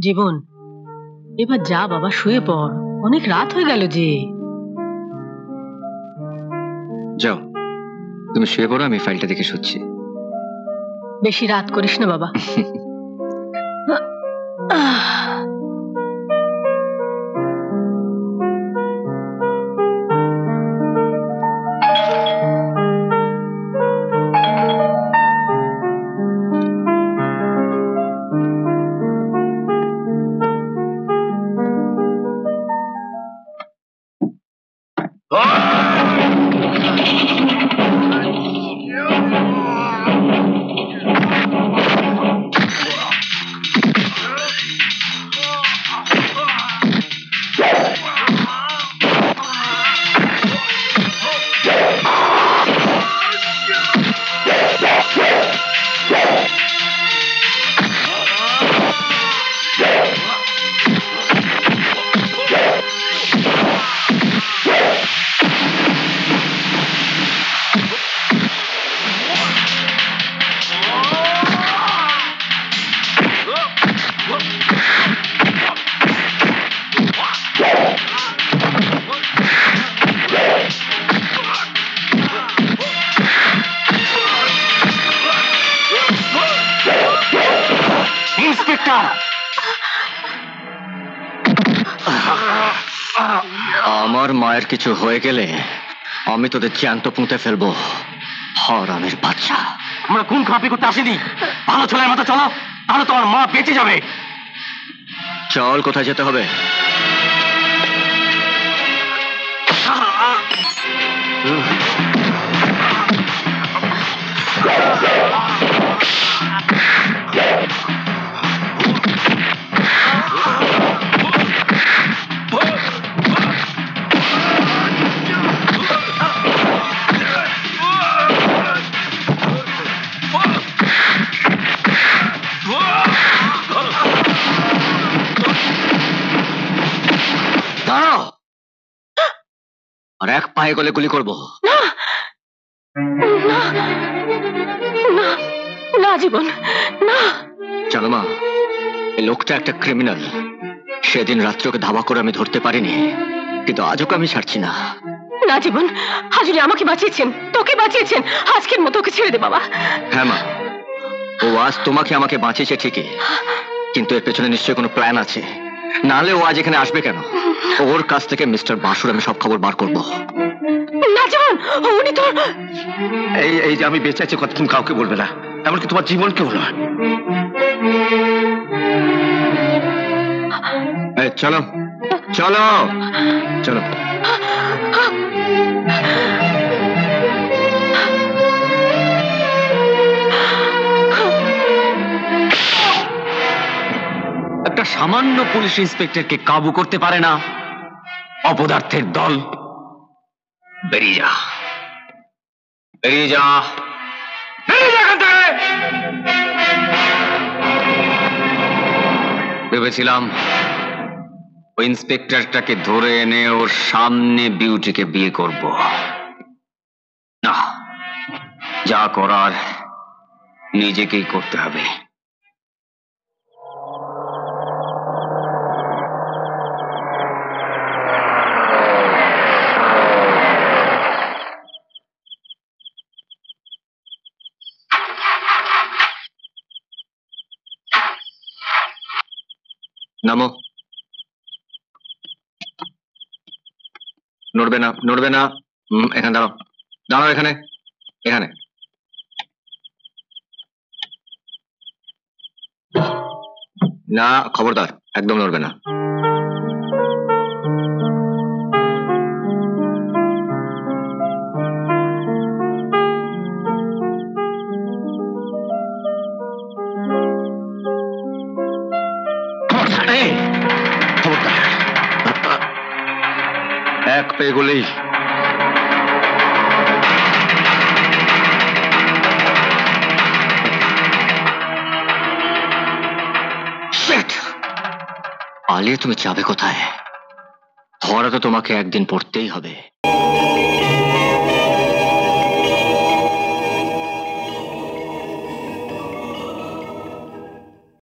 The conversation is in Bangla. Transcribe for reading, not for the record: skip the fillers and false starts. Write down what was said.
জীবন, এবার যা বাবা, শুয়ে পড়, অনেক রাত হয়ে গেল যে। যাও, তুমি শুয়ে পড়ো, আমি ফাইলটা দেখে শুচ্ছি। বেশি রাত করিস না বাবা। আমার মায়ের কিছু হয়ে গেলে আমি তোদের জ্যান্ত পুঁতে ফেলবো। হারামের বাচ্চা। আমরা কোন খাপি করতে আসিনি, ভালো ছেলের মতো চলো, তাহলে তোমার মা বেঁচে যাবে। চল, কোথায় যেতে হবে? আর এক পায়ে গলে গুলি করবো। না জীবন, না। জানো মা, এই লোকটা একটা ক্রিমিনাল। সেদিন রাত্রে ওকে ধাওয়া করে আমি ধরতে পারিনি, কিন্তু আজ ওকে আমি ছাড়ছি না। না জীবন, হাজুরি আমাকে বাঁচিয়েছেন, তোকে বাঁচিয়েছেন, আজকের মতো ওকে ছেড়ে দে বাবা। হ্যাঁ মা, ও আজ তোমাকে আমাকে বাঁচিয়েছে ঠিকই, কিন্তু এর পেছনে নিশ্চয়ই কোনো প্ল্যান আছে, নাহলে ও আজ এখানে আসবে কেন? ওর কাছ থেকে মিস্টার বাসুর আমি সব খবর বার করব। না জীবন, উনি তো এই যে আমি বেঁচে আছি কথা তুমি কাউকে বলবে না, এমনকি তোমার জীবনকেও না। চলো চলো চলো। একটা সামান্য পুলিশ ইন্সপেক্টরকে কাবু করতে পারে না অপদার্থের দল। বেরিয়ে যা, বেরিয়ে যা, বেরিয়ে যা এখান থেকে। ভেবেছিলাম ওই ইন্সপেক্টরটাকে ধরে এনে ওর সামনে বিউটিকে বিয়ে করব, না, যা করার নিজেকেই করতে হবে। নামো। নড়বে না, নড়বে না। এখানে দাঁড়াও, দাঁড়াও এখানে, এখানে। না, খবরদার, একদম নড়বে না। এক পেয়ে গেলেই পালিয়ে তুমি যাবে কোথায়? ধরা তো তোমাকে একদিন পড়তেই হবে।